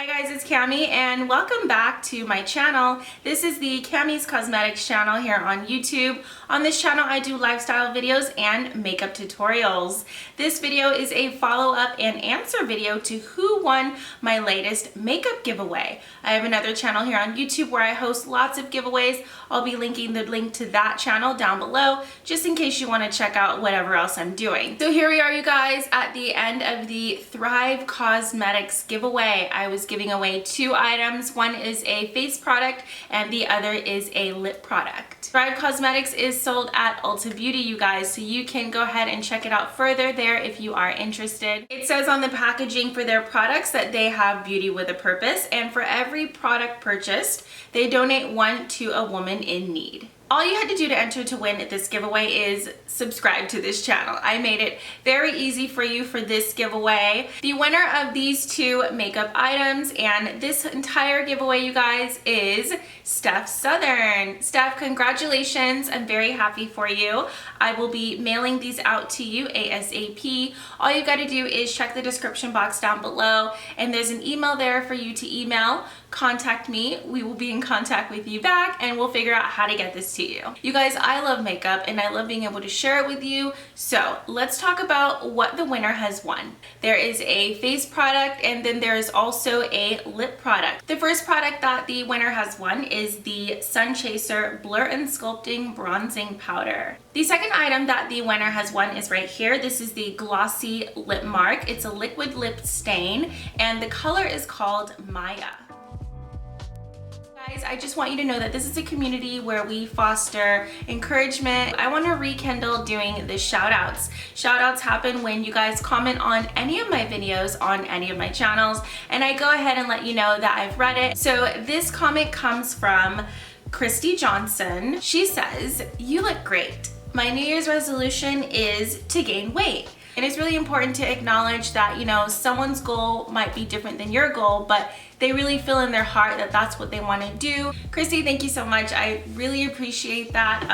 Hi guys, it's Cami and welcome back to my channel. This is the CamisCosmetics channel here on YouTube. On this channel I do lifestyle videos and makeup tutorials. This video is a follow-up and answer video to who won my latest makeup giveaway. I have another channel here on YouTube where I host lots of giveaways. I'll be linking the link to that channel down below just in case you want to check out whatever else I'm doing. So here we are, you guys, at the end of the Thrive Cosmetics giveaway. I was giving away two items. One is a face product and the other is a lip product. Thrive Cosmetics is sold at Ulta Beauty, you guys, so you can go ahead and check it out further there if you are interested. It says on the packaging for their products that they have beauty with a purpose, and for every product purchased, they donate one to a woman in need. All you had to do to enter to win this giveaway is subscribe to this channel. I made it very easy for you for this giveaway. The winner of these two makeup items and this entire giveaway, you guys, is Steph Southern. Steph, congratulations. I'm very happy for you. I will be mailing these out to you ASAP. All you got to do is check the description box down below and there's an email there for you to email. Contact me. We will be in contact with you back and we'll figure out how to get this to you. You guys, I love makeup and I love being able to share it with you. So let's talk about what the winner has won. There is a face product and then there is also a lip product. The first product that the winner has won is the Sun Chaser Blur and Sculpting Bronzing Powder. The second item that the winner has won is right here. This is the Glossy Lip Mark. It's a liquid lip stain and the color is called Maya. Guys, I just want you to know that this is a community where we foster encouragement. I want to rekindle doing the shout outs. Shout outs happen when you guys comment on any of my videos on any of my channels and I go ahead and let you know that I've read it. So this comment comes from Christy Johnson. She says, "You look great. My New Year's resolution is to gain weight." And it's really important to acknowledge that, you know, someone's goal might be different than your goal, but they really feel in their heart that that's what they want to do. Christy, thank you so much. I really appreciate that.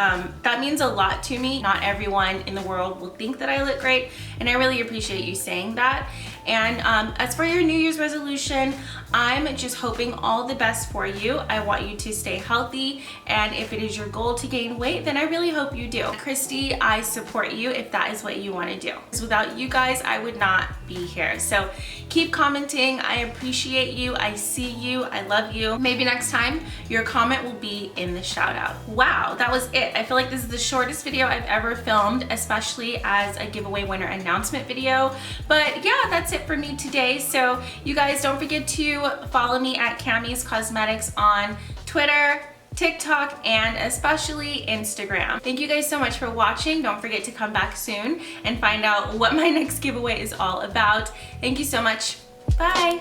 That means a lot to me. Not everyone in the world will think that I look great, and I really appreciate you saying that. And as for your New Year's resolution, I'm just hoping all the best for you. I want you to stay healthy, and if it is your goal to gain weight, then I really hope you do. Christy, I support you if that is what you want to do. Because without you guys, I would not be here. So keep commenting. I appreciate you. I see you. I love you. Maybe next time your comment will be in the shout out. Wow, that was it. I feel like this is the shortest video I've ever filmed, especially as a giveaway winner announcement video. But yeah, that's it for me today. So you guys, don't forget to follow me at CamisCosmetics on Twitter, TikTok, and especially Instagram. Thank you guys so much for watching. Don't forget to come back soon and find out what my next giveaway is all about. Thank you so much. Bye.